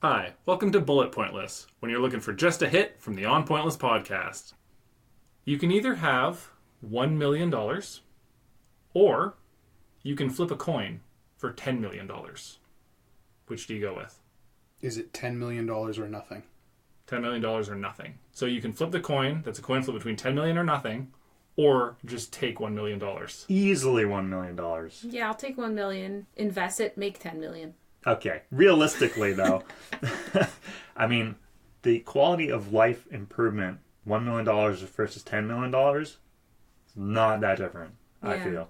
Hi, welcome to Bullet Pointless, when you're looking for just a hit from the On Pointless podcast. You can either have $1 million, or you can flip a coin for $10 million. Which do you go with? Is it $10 million or nothing? $10 million or nothing. So you can flip the coin, that's a coin flip between $10 million or nothing, or just take $1 million. Easily $1 million. Yeah, I'll take 1 million, invest it, make 10 million. Okay. Realistically, though, I mean, the quality of life improvement, $1 million versus $10 million, is not that different, Yeah. I feel.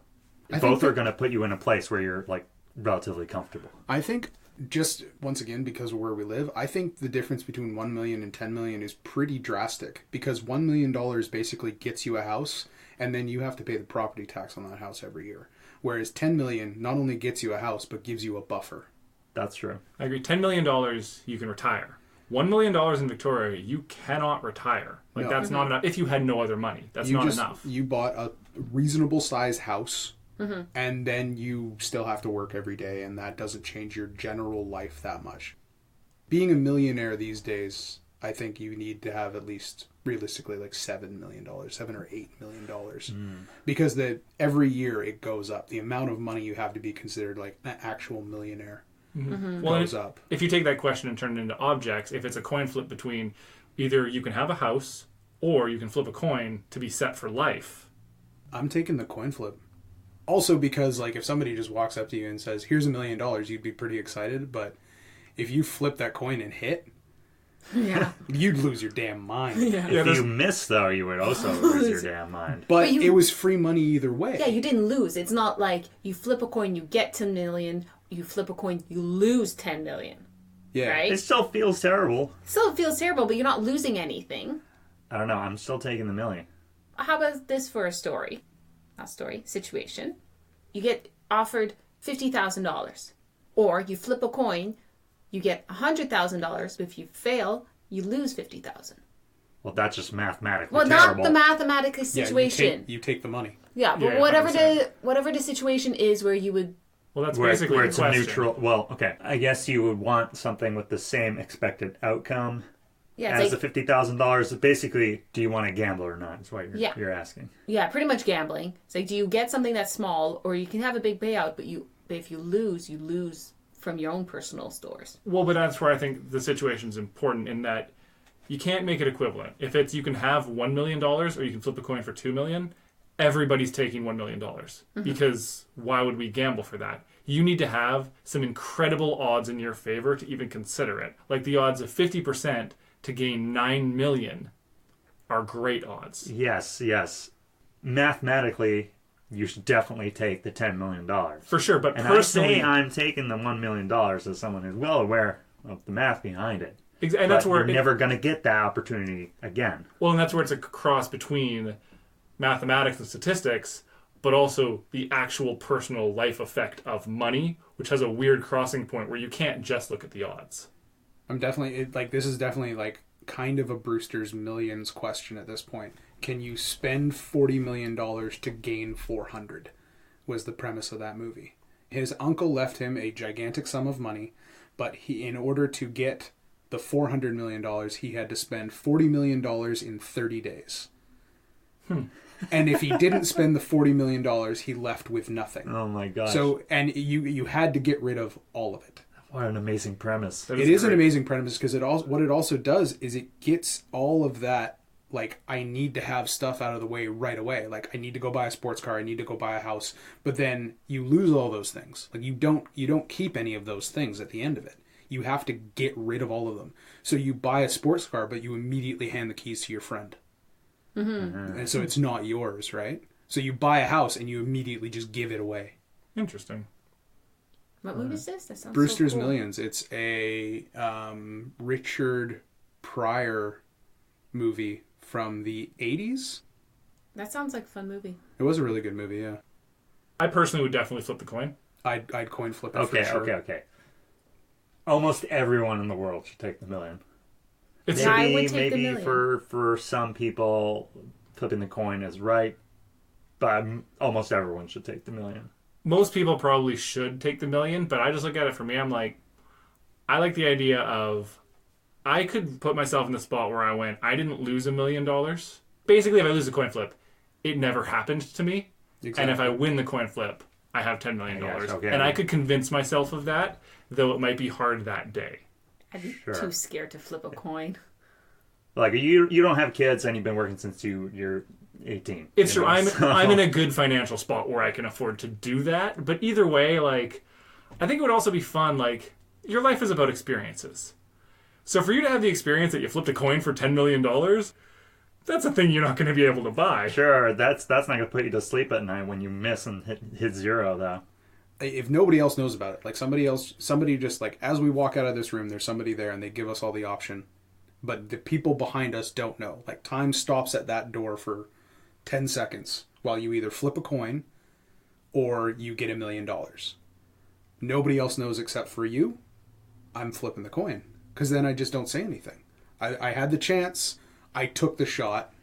I Both think are going to put you in a place where you're, like, relatively comfortable. I think, just once again, because of where we live, I think the difference between 1 million and 10 million is pretty drastic. Because $1 million basically gets you a house, and then you have to pay the property tax on that house every year. Whereas 10 million not only gets you a house, but gives you a buffer. That's true. I agree. $10 million, you can retire. $1 million in Victoria, you cannot retire. Like, No. that's not enough. If you had no other money, that's not enough. You bought a reasonable size house, and then you still have to work every day, and that doesn't change your general life that much. Being a millionaire these days, I think you need to have at least, realistically, like $7 million, $7 or $8 million. Because every year it goes up. The amount of money you have to be considered like an actual millionaire goes up. If you take that question and turn it into objects, if it's a coin flip between either you can have a house or you can flip a coin to be set for life. I'm taking the coin flip. Also because, like, if somebody just walks up to you and says, here's $1 million, you'd be pretty excited. But if you flip that coin and hit, Yeah. you'd lose your damn mind. If you miss, though, you would also lose your damn mind. But you- it was free money either way. Yeah, you didn't lose. It's not like you flip a coin, you get 10 million. You flip a coin, you lose 10 million. Yeah. Right? It still feels terrible. Still, it feels terrible, but you're not losing anything. I don't know. I'm still taking the million. How about this for a story? Not story, situation. You get offered $50,000. Or you flip a coin, you get $100,000. If you fail, you lose $50,000. Well, that's just mathematically Well, terrible. not the mathematical Yeah, situation. you take the money. Yeah, but Yeah, whatever the situation is where you would. Well, that's Where basically it's the a question. neutral. Well, okay. I guess you would want something with the same expected outcome Yeah, as it's the like, $50,000. Basically, do you want to gamble or not? That's what you're asking. yeah, pretty much gambling. It's like, do you get something that's small, or you can have a big payout, but if you lose from your own personal stores. Well, but that's where I think the situation's important in that you can't make it equivalent. If it's you can have $1 million or you can flip a coin for $2 million, everybody's taking $1 million. Because why would we gamble for that? You need to have some incredible odds in your favor to even consider it. Like the odds of 50% to gain 9 million are great odds. Yes. Mathematically, you should definitely take the $10 million. For sure, but And personally... I'm taking the $1 million as someone who's well aware of the math behind it. And that's where you're never going to get that opportunity again. Well, and that's where it's a cross between mathematics and statistics, but also the actual personal life effect of money, which has a weird crossing point where you can't just look at the odds. I'm definitely, this is definitely, like, kind of a Brewster's Millions question at this point. Can you spend $40 million to gain 400? Was the premise of that movie. His uncle left him a gigantic sum of money, but in order to get the $400 million, he had to spend $40 million in 30 days. And if he didn't spend the $40 million, he left with nothing. Oh my gosh. So, and you had to get rid of all of it. What an amazing premise. It is an amazing premise because what it also does is it gets all of that, like, I need to have stuff out of the way right away. Like, I need to go buy a sports car, I need to go buy a house. But then you lose all those things. Like, you don't keep any of those things at the end of it. You have to get rid of all of them. So you buy a sports car, but you immediately hand the keys to your friend. And so it's not yours, right? So you buy a house and you immediately just give it away. Interesting. What movie is this? That sounds Brewster's so cool. Millions. It's a Richard Pryor movie from the 80s. That sounds like a fun movie. It was a really good movie, yeah. I personally would definitely flip the coin. I'd coin flip it Okay, for sure. okay. Almost everyone in the world should take the million. It's I would take the Maybe million. for some people, flipping the coin is right, but almost everyone should take the million. most people probably should take the million, but I just look at it for me, I'm like, I like the idea of I could put myself in the spot where I didn't lose $1 million. Basically, if I lose a coin flip, it never happened to me. Exactly. And if I win the coin flip, I have $10 million. Okay. And I could convince myself of that, though it might be hard that day. I'd be too scared to flip a coin. Like, you don't have kids and you've been working since you're 18. It's true. I'm in a good financial spot where I can afford to do that. But either way, like, I think it would also be fun. Like, your life is about experiences. So for you to have the experience that you flipped a coin for $10 million, that's a thing you're not going to be able to buy. Sure, that's not going to put you to sleep at night when you miss and hit zero, though. If nobody else knows about it, like somebody just like, as we walk out of this room, there's somebody there and they give us all the option. But the people behind us don't know. Like, time stops at that door for 10 seconds while you either flip a coin or you get $1 million. Nobody else knows except for you. I'm flipping the coin. Because then I just don't say anything. I had the chance. I took the shot.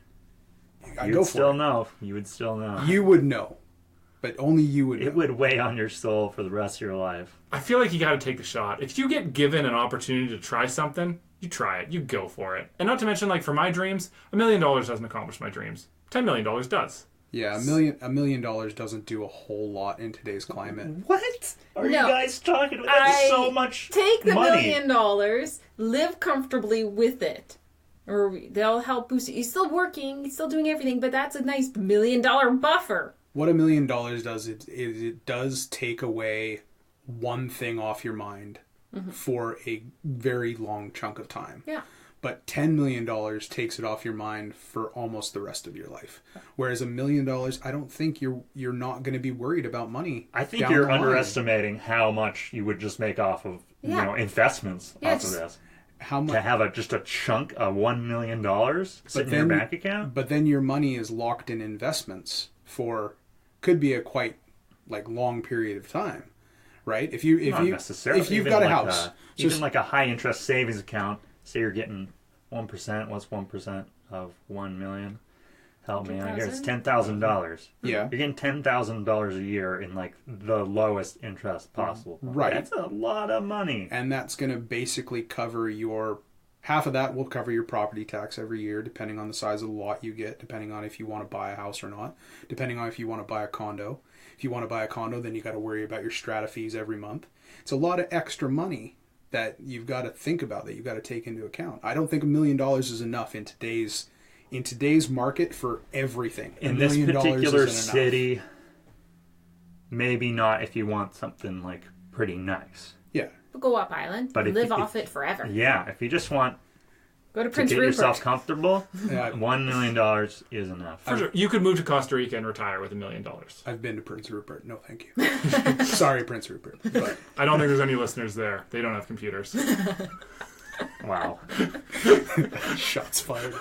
You would still know. You would still know. You would know. But only you would know. It would weigh on your soul for the rest of your life. I feel like you got to take the shot. If you get given an opportunity to try something, you try it. You go for it. And not to mention, like, for my dreams, $1 million doesn't accomplish my dreams. $10 million does. Yeah, $1 million doesn't do a whole lot in today's climate. What are you guys talking about? That's so much take the money. $1 million, live comfortably with it. Or they'll help boost it. You're still working, you're still doing everything, but that's a nice $1 million buffer. What $1 million does, it does take away one thing off your mind for a very long chunk of time. Yeah. But $10 million takes it off your mind for almost the rest of your life. Whereas $1 million, I don't think you're not going to be worried about money. I think you're underestimating how much you would just make off of investments off of this. How much to have just a chunk of $1 million sitting in your bank account? But then your money is locked in investments for could be a quite long period of time, right? If you've got a house, even like a high interest savings account. Say you're getting 1%. What's 1% of 1 million? Help me out here. It's $10,000. Yeah, you're getting $10,000 a year in like the lowest interest possible. Right, that's a lot of money. And that's going to basically cover half of that will cover your property tax every year, depending on the size of the lot you get, depending on if you want to buy a house or not, depending on if you want to buy a condo. If you want to buy a condo, then you got to worry about your strata fees every month. It's a lot of extra money that you've got to think about, that you've got to take into account. I don't think $1 million is enough in today's market for everything. In this particular city, maybe not if you want something like pretty nice. Yeah. But go up island, but live off it forever. Yeah, if you just want go to Prince get Rupert. yourself comfortable, $1 million is enough. For sure. You could move to Costa Rica and retire with $1 million. I've been to Prince Rupert. No, thank you. Sorry, Prince Rupert. But I don't think there's any listeners there. They don't have computers. Wow. Shots fired.